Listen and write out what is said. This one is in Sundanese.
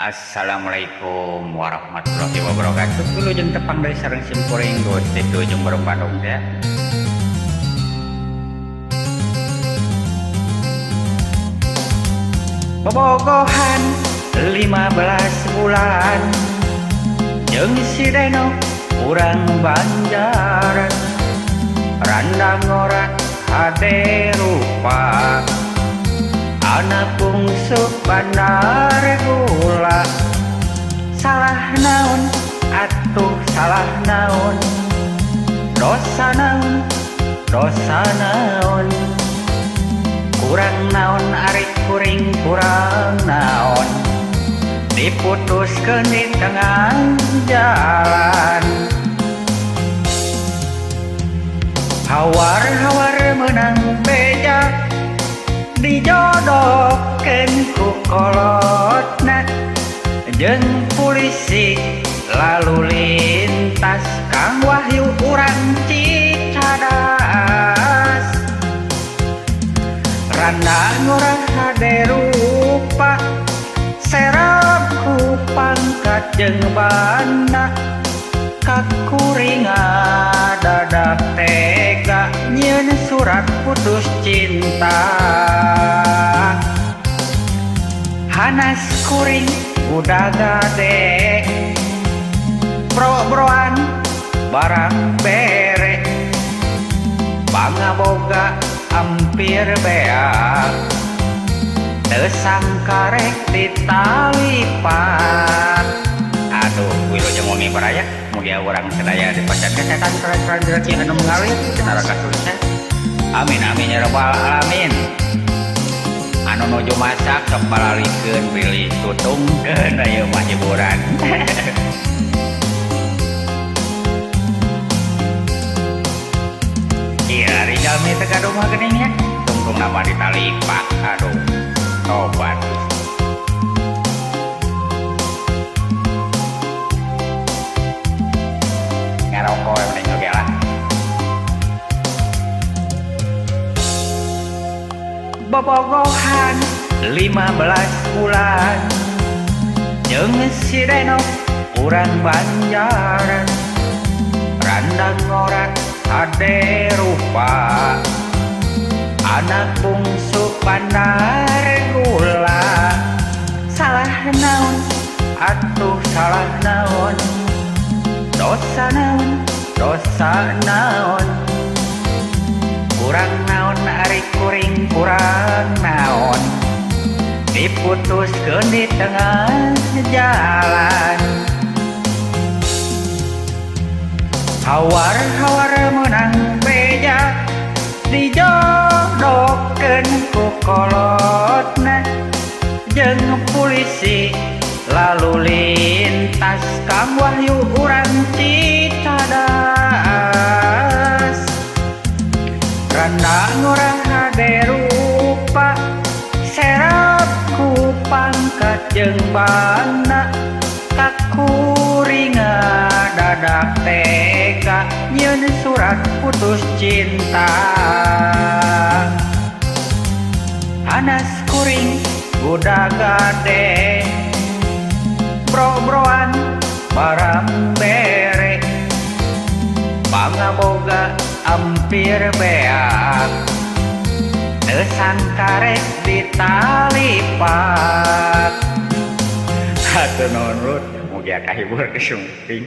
Assalamualaikum warahmatullahi wabarakatuh. Dulu jeung tepang dari sareng simkuring gosip dulu jeung bareng Bandung ya. Bobogohan 15 bulan jeung si Deno urang Banjaran randang ora hade rupa anak bungsu bandar gula. Salah naon atuh salah naon, dosa naon dosa naon, kurang naon ari kuring kurang naon, diputuskeun di tengah jalan. Hawar-hawar menang beja dijodohkeun ku kolotna jeung polisi lalu lintas. Kang Wahyu urang Cicadas randang urang hade rupa serap ku pangkat jeung bana kakuringa dadak tega nyieun surat putus cinta. Hanas kuring budak gade bro-broan barang bere bangga boga hampir beak teu sangka rek ditalipat. Aduh wilu jeung wangi baraya mugia urang sadaya dipacan kesehatan keren-keren rezeki anu mengalir tina raka sukses. Amin amin ya rabbal alamin. Anu nuju masak sok balalikeun pilih tutungkeun ayeuna mah hiburan. Iya rijal mi teu gaduh mah geuning nya tungtung nama ditalipak. Aduh tobat ngarokok mending oge lah. Bobogohan 15 bulan jeung si Deno urang Banjaran randang orang hade rupa anak bungsu bandar gula. Salah naon atuh salah naon, dosa naon dosa naon, kurang naon ari kuring kurang naon, diputuskeun di tengah jalan. Hawar-hawar menang beja dijodohkeun ku kolotna jeung polisi lalu lintas. Kang Wahyu urang Cicadas randang urang hade rupa serap ku pangkat jeung bana kakuringa dadak tega nyieun surat putus cinta. Hanas kuring budak gade bro-broan barang bere bangga boga hampir beak teu sangka rek ditalipat. Hatur nuhun mugia kahibur kesungting.